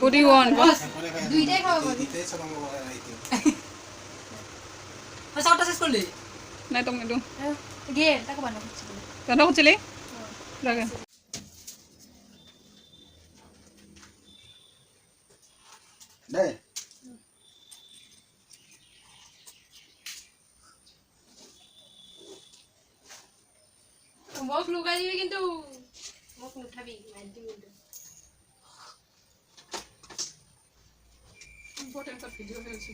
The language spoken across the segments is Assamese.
What do you want? দুইটাই খাব পারি সবটা শেষ করলি নাই তুমি দু গিয়ে তাকে বানাবো কথা হচ্ছিলি লাগে দে মোক লুকাই দিবি কিন্তু মোক নুঠাবি মার দিবি কিন্তু ইম্পর্টেন্ট ভিডিও হয়েছে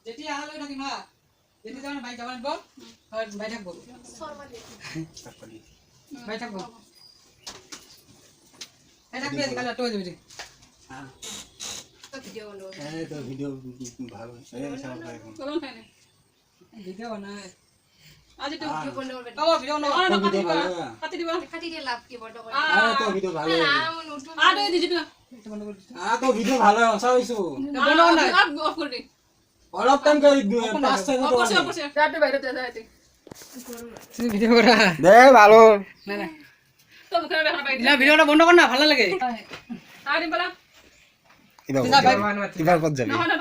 যেটি আলো নাকি মা যেটি যাবেন ভাই যাবেন বল আর ভাই থাকবো ভাই থাকবো এই থাকবি কাল আটো যাবি হ্যাঁ তো ভিডিও বানাবো এই তো ভিডিও ভালো এই সব চলো না ভিডিও বানায় আজ তো ভিডিও বানাবো কালো ভিডিও না ভিডিও ভালো কাটি দিবা খাতি দিয়ে লাভ কি বড় করে আরে তো ভিডিও ভালো নাম নুটু আর এই দিদি না এটা বন্ধ করে দিচ্ছি তো ভিডিও ভালো আছে হইছো বলো না অফ করে দে অলপ টাইম করে 5 সেকেন্ড অফ করছে কাটে বাইরে তে যাইতে তুই ভিডিও করা দে ভালো না না তো মুখে দেখা বাইরে না ভিডিওটা বন্ধ কর না ভালো লাগে আরে বলা এবার কত যাবে না না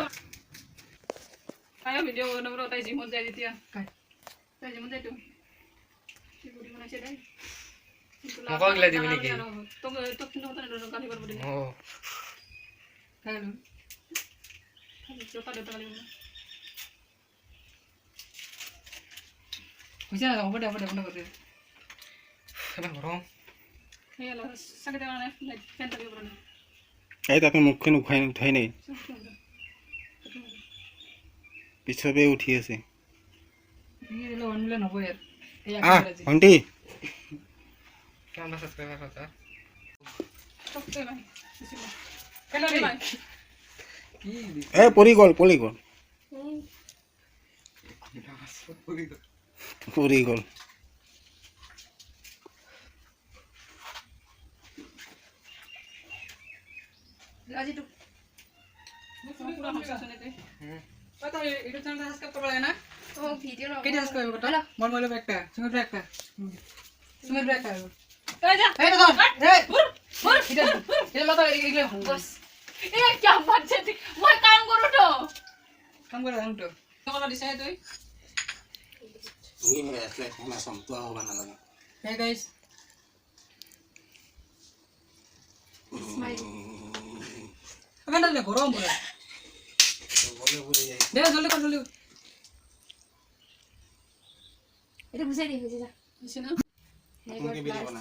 আয়া ভিডিও বানাবো তাই জিমত যাই দিতিয়া তাই জিমত যাই তো কি বুড়ি বানাইছে তাই মোবাইল গলা দিবি নাকি তো তো কিন্তু কথা না গালি করব দিলে ও কেন চোখা দেতা গালি বুঝা না ওপরে ওপরে বন্ধ করে দে এটা গরম হেলা সাকে দেওয়া না ফ্যান তাকে বড় না এই তো আপনি মুখখান উঠাই নাই পিছবে উঠি আছে এই হলো 1 মিলিয়ন হবে এর এই আন্টি কেমন সাবস্ক্রাইবার কথা সত্যি নাই কেন রে কি এ পরি গল আজি তো পুরা হাসা শুনেতে ওই তো ইউটিউব চ্যানেলটা সাবস্ক্রাইব করবা লাগে না ও ভিডিও না কেটে সাবস্ক্রাইব করতে মন মলে একটা সুমিত একটা এই যা এই তো এই এটা মাথা এগুলো ভালো বস এ কি বাচ্চা তুই মই কাম করো তো কাম করে জানো তো তোমরা দিছে তুই hey guys স্মাইল এখন তাহলে গরম পুরো দে জলদি কর জলদি এটা বুঝাই দি হয়ে যা দিছে না তোমাকে ভিডিও বানা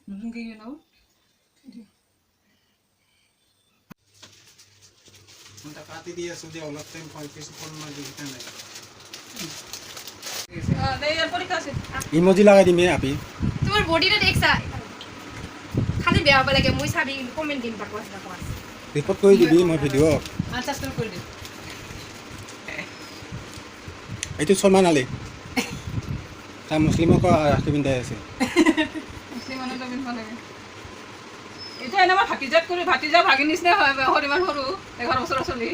নতুন কি নাও কোনটা কাটি দিয়ে সুদে অলপ টাইম কিছু ফোন মার দিতে নাই দেই এর পরীক্ষা আছে ইমোজি লাগাই দিমে আপি তোমার বডিটা দেখছা খালি বেয়া হবে লাগে মই চাবি কমেন্ট দিম পাকো আছে পাকো আছে রিপোর্ট কৰি দিবি মই ভিডিও আনসাবস্ক্ৰাইব কৰে দে এইটো সলমান আলী তা মুছলিমক ৰাখি পিন্ধাই আছে মুসলিম মানুহ তো বিন লাগে এটা এনে আমাৰ ভাতিজা ভাগিন নিচিনা হয় হৰিমান সৰু 11 বছৰ চলি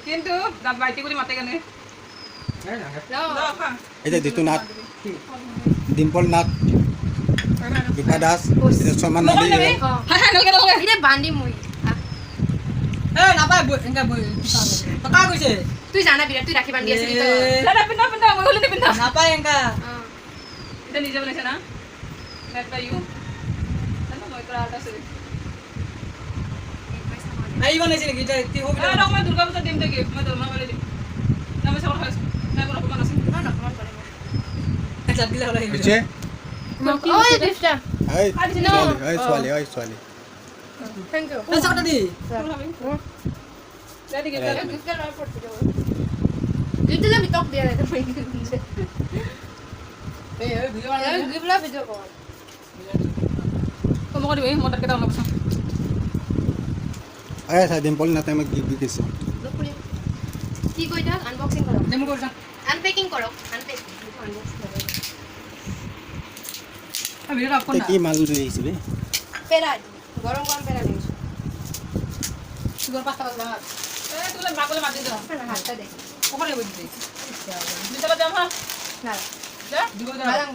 কিন্তু দাঁত বাইটি কৰি মাতে কেনে এতিয়া যিটো নাট ডিম্পল নাট বিপা দাস এতিয়া সলমান আলী হাই হাই নলকে নলকে এটা বান্দি মই এ না পাই এঙ্গা বই তো কা কইছে তুই জানা বিরাট তুই রাখি বান্দি আছে তো দাদা পিন্ধা মই হলে পিন্ধা না পাই এঙ্গা এটা নিজে বলেছে না লেট বাই ইউ দাদা মই কৰা আটা আছে নাই বানাইছে নাকি এটা তি হবে না মই দুর্গা পূজা দিম দেখি মই দরমা বলে দিম না মই সব খাইছো না কোনো প্রমাণ আছে না না কমান করে আচ্ছা দিলে হলো বুঝছে ওই দিফটা এই ছোৱালী এই ছোৱালী থ্যাংক ইউ না চাটা দি রেডি কে গিফট লয় পড়তে দাও গিফট দিলে আমি টক দিয়া দেব এই ভিডিও বানাই গিফট লা ভিডিও কল তো মই দিবি মই তাকে দাও লবছ আয়া ডিম্পল নাটে আমাক গিফ্ট দিছে লোকুলি কি কৈ থাক আনবক্সিং কৰক যে মোৰ কৰিছা আনপেকিং কৰক আনপেক আনবক্স কৰক ভিডিঅ'টো অফ কৰ তে না কি মাল লৈ আহিছে বে পেৰা গৰম গৰম পেৰা লৈছো তোৰ 5 টাকা দাম এই তোলে মাকলে মাতি দিওঁ হাতটা দে ক'ৰ লাগিব দিছে বিশালত যাম হা না যা দিব নালাগে।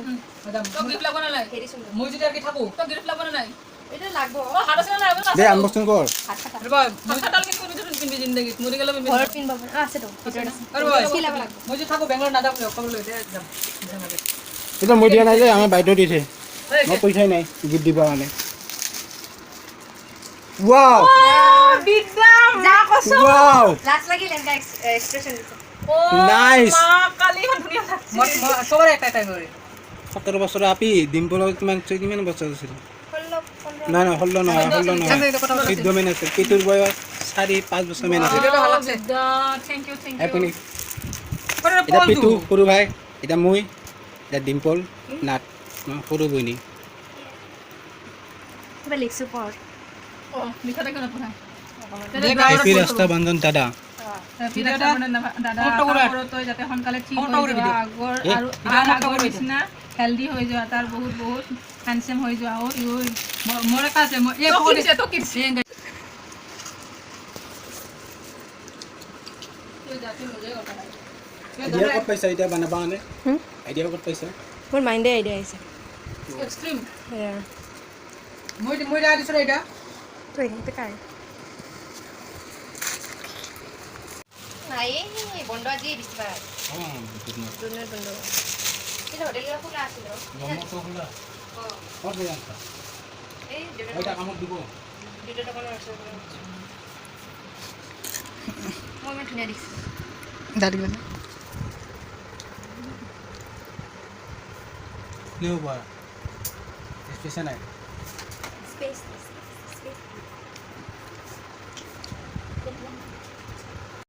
দাম তোক গিফ্ট লাগব না নাই হেৰি সুন্দৰ মই যদি আৰু কি থাকো তোক গিফ্ট লাগব না নাই এটা লাগব ও হাত আছে না নাই দে আনবক্সিং কৰ হাত কাটা ৰবা মই খাটাল কিন্তু নিদিওঁ পিনবি জিন্দগীত মৰি গেলে পিনবি ঘৰত পিনব পাৰা আছে তো ভিতৰত আছে ৰবা চিলাব লাগব মই যদি থাকো বেংগলৰ নাযাওঁ খবৰ লৈ দে যাম এটা মই দিয়া নাই যে আমাৰ বাইদেউ দিছে এই মই পইচাই নাই গিফ্ট দিবৰ কাৰণে ৱাও বিদ্যা মা কসম ৱাও লাজ লাগিল এনেকা এক্সপ্ৰেছন দিছে ও Nice. মা কালি ইমান ধুনীয়া লাগছে মই চবৰে এটা কৰি 17 বছৰ আপি ডিম্পলৰ কিমান বছৰ আছিল 16 নাই নাই 16 নহয় 16 নহয় এইটো কথা 14 মান আছিল পিতুৰ বয়স 4-5 বছৰ মান আছিল ভিডিঅ'টো ভাল লাগছে বিদ্যা থ্যাংক ইউ আপুনি কৰে এটা পিতু সৰু ভাই এটা মই এটা ডিম্পল নাট সৰু বইনী কিবা লিখছো পঢ় ও লিখা দেখো না পড়া হেপী ৰাষ্ট্ৰ বন্ধন দাদা দাদা ফটো কৰা। তই যাতে সোনকালে ঠিক ফটো হৈ কৰি যোৱা দিওঁ। আগৰ এ, আৰু ভিডিঅ' ফটো আগৰ কৰি নিচিনা হেল্ডি হৈ যোৱা তাৰ বহুত বহুত হেণ্ডচাম হৈ যোৱা ও ইউ মোৰ এটা আছে মই এই তো পকৰি কিছে তো কিছে আইডিয়া ক'ত পাইছা এতিয়া বনাবা কাৰণে আইডিয়া ক'ত পাইছা মোৰ মাইণ্ডে আইডিয়া আহিছে এক্সট্ৰিম মই দিয়া দিছো এটা তই সেইটো কাৰ নাই বন্ধ আজি দিছে পাই দুনৰ বন্ধ কিন্তু হোটেলৰ খোলা আছিল এই দুটা কামত দিব দোকানৰ আছে মই ইমান ধুনীয়া দেখিছোঁ দাদি গলে নিউ বাৰ স্পেচিয়েল নাই স্পেচ